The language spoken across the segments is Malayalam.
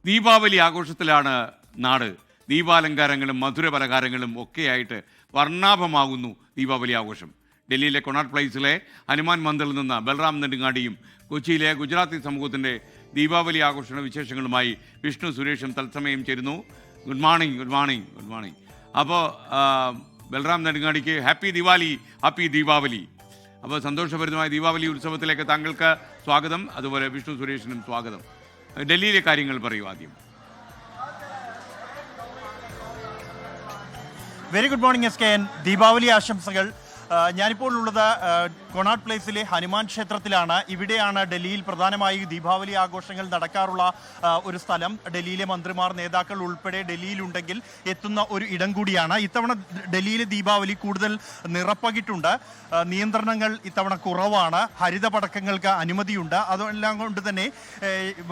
ദീപാവലി ആഘോഷത്തിലാണ് നാട്. ദീപാലങ്കാരങ്ങളും മധുര പലഹാരങ്ങളും ഒക്കെയായിട്ട് വർണ്ണാഭമാകുന്നു ദീപാവലി ആഘോഷം. ഡൽഹിയിലെ കൊണാട്ട് പ്ലേസിലെ ഹനുമാൻ മന്ദിറിൽ നിന്ന് ബൽറാം നെടുങ്ങാടിയും കൊച്ചിയിലെ ഗുജറാത്തി സമൂഹത്തിൻ്റെ ദീപാവലി ആഘോഷ വിശേഷങ്ങളുമായി വിഷ്ണു സുരേഷും തത്സമയം ചേരുന്നു. Good morning. Good morning. Good morning. അപ്പോൾ ബൽറാം നെടുങ്ങാടിക്ക് ഹാപ്പി ദീപാവലി. അപ്പോൾ സന്തോഷഭരിതമായ ദീപാവലി ഉത്സവത്തിലേക്ക് താങ്കൾക്ക് സ്വാഗതം. അതുപോലെ വിഷ്ണു സുരേഷിനും സ്വാഗതം. ഡൽഹിയിലെ കാര്യങ്ങൾ പറയൂ ആദ്യം. Very good morning SKN. Deepavali ആശംസകൾ. ഞാനിപ്പോൾ ഉള്ളത് കൊണാട്ട് പ്ലേസിലെ ഹനുമാൻ ക്ഷേത്രത്തിലാണ്. ഇവിടെയാണ് ഡൽഹിയിൽ പ്രധാനമായി ദീപാവലി ആഘോഷങ്ങൾ നടക്കാറുള്ള ഒരു സ്ഥലം. ഡൽഹിയിലെ മന്ത്രിമാർ, നേതാക്കൾ ഉൾപ്പെടെ ഡൽഹിയിലുണ്ടെങ്കിൽ എത്തുന്ന ഒരു ഇടം കൂടിയാണ്. ഇത്തവണ ഡൽഹിയിലെ ദീപാവലി കൂടുതൽ നിറപ്പകിട്ടുണ്ട്. നിയന്ത്രണങ്ങൾ ഇത്തവണ കുറവാണ്. ഹരിത പടക്കങ്ങൾക്ക് അനുമതിയുണ്ട്. അതെല്ലാം കൊണ്ട് തന്നെ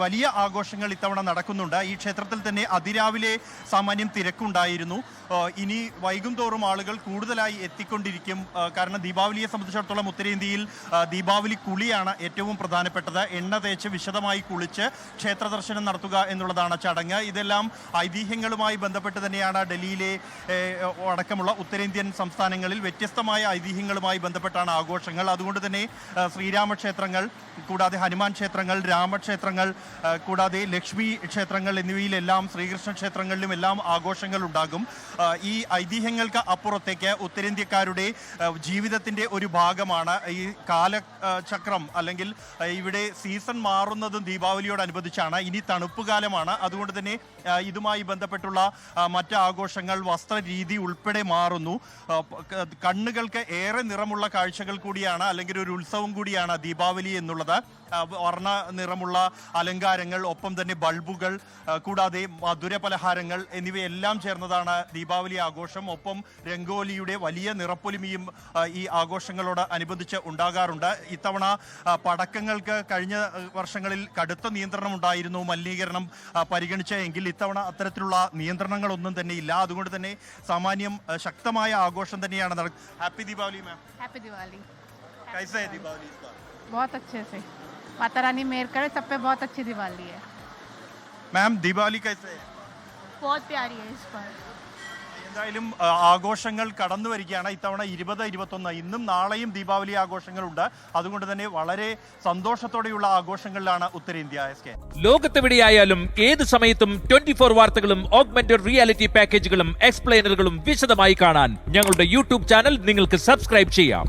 വലിയ ആഘോഷങ്ങൾ ഇത്തവണ നടക്കുന്നുണ്ട്. ഈ ക്ഷേത്രത്തിൽ തന്നെ അതിരാവിലെ സാമാന്യം തിരക്കുണ്ടായിരുന്നു. ഇനി വൈകും തോറും ആളുകൾ കൂടുതലായി എത്തിക്കൊണ്ടിരിക്കും. കാരണം ദീപാവലിയെ സംബന്ധിച്ചിടത്തോളം ഉത്തരേന്ത്യയിൽ ദീപാവലി കുളിയാണ് ഏറ്റവും പ്രധാനപ്പെട്ടത്. എണ്ണ തേച്ച് വിശദമായി കുളിച്ച് ക്ഷേത്ര ദർശനം നടത്തുക എന്നുള്ളതാണ് ചടങ്ങ്. ഇതെല്ലാം ഐതിഹ്യങ്ങളുമായി ബന്ധപ്പെട്ട് തന്നെയാണ് ഡൽഹിയിലെ അടക്കമുള്ള ഉത്തരേന്ത്യൻ സംസ്ഥാനങ്ങളിൽ വ്യത്യസ്തമായ ഐതിഹ്യങ്ങളുമായി ബന്ധപ്പെട്ടാണ് ആഘോഷങ്ങൾ. അതുകൊണ്ട് തന്നെ ശ്രീരാമക്ഷേത്രങ്ങൾ, കൂടാതെ ഹനുമാൻ ക്ഷേത്രങ്ങൾ, രാമക്ഷേത്രങ്ങൾ, കൂടാതെ ലക്ഷ്മി ക്ഷേത്രങ്ങൾ എന്നിവയിലെല്ലാം, ശ്രീകൃഷ്ണ ക്ഷേത്രങ്ങളിലും എല്ലാം ആഘോഷങ്ങൾ ഉണ്ടാകും. ഈ ഐതിഹ്യങ്ങൾക്ക് അപ്പുറത്തേക്ക് ഉത്തരേന്ത്യക്കാരുടെ ജീവിതത്തിൻ്റെ ഒരു ഭാഗമാണ് ഈ കാലചക്രം, അല്ലെങ്കിൽ ഇവിടെ സീസൺ മാറുന്നതും ദീപാവലിയോടനുബന്ധിച്ചാണ്. ഇനി തണുപ്പ് കാലമാണ്. അതുകൊണ്ട് തന്നെ ഇതുമായി ബന്ധപ്പെട്ടുള്ള മറ്റ് ആഘോഷങ്ങൾ, വസ്ത്രരീതി ഉൾപ്പെടെ മാറുന്നു. കണ്ണുകൾക്ക് ഏറെ നിറമുള്ള കാഴ്ചകൾ കൂടിയാണ്, അല്ലെങ്കിൽ ഒരു ഉത്സവം കൂടിയാണ് ദീപാവലി എന്നുള്ളത്. വർണ്ണ നിറമുള്ള അലങ്കാരങ്ങൾ, ഒപ്പം തന്നെ ബൾബുകൾ, കൂടാതെ മധുര പലഹാരങ്ങൾ എന്നിവയെല്ലാം ചേർന്നതാണ് ദീപാവലി ആഘോഷം. ഒപ്പം രംഗോലിയുടെ വലിയ നിറപ്പൊലിമയും ഈ ആഘോഷങ്ങളോട് അനുബന്ധിച്ച് ഉണ്ടാകാറുണ്ട്. ഇത്തവണ പടക്കങ്ങൾക്ക് കഴിഞ്ഞ വർഷങ്ങളിൽ കടുത്ത നിയന്ത്രണം ഉണ്ടായിരുന്നു, മലിനീകരണം പരിഗണിച്ചെങ്കിൽ ഇത്തവണ അത്തരത്തിലുള്ള നിയന്ത്രണങ്ങളൊന്നും തന്നെ ഇല്ല. അതുകൊണ്ട് തന്നെ സാമാന്യം ശക്തമായ ആഘോഷം തന്നെയാണ്. ഹാപ്പി ദീപാവലി മാം. हैप्पी दिवाली. कैसे है दीपावली इस बार? बहुत अच्छे से, माता रानी मेहर करे, सब पे बहुत अच्छी दिवाली है. मैम दीपावली कैसे है? बहुत प्यारी है इस बार. എന്തായാലും ആഘോഷങ്ങൾ കടന്നു വരികയാണ്. ഇത്തവണ 20-21 ഇന്നും നാളെയും ദീപാവലി ആഘോഷങ്ങളുണ്ട്. അതുകൊണ്ട് തന്നെ വളരെ സന്തോഷത്തോടെയുള്ള ആഘോഷങ്ങളിലാണ് ഉത്തരേന്ത്യ. ലോകത്തെവിടെയായാലും ഏത് സമയത്തും 24 വാർത്തകളും ഓഗ്മെന്റഡ് റിയാലിറ്റി പാക്കേജുകളും എക്സ്പ്ലെയിനറുകളും വിശദമായി കാണാൻ ഞങ്ങളുടെ യൂട്യൂബ് ചാനൽ നിങ്ങൾക്ക് സബ്സ്ക്രൈബ് ചെയ്യാം.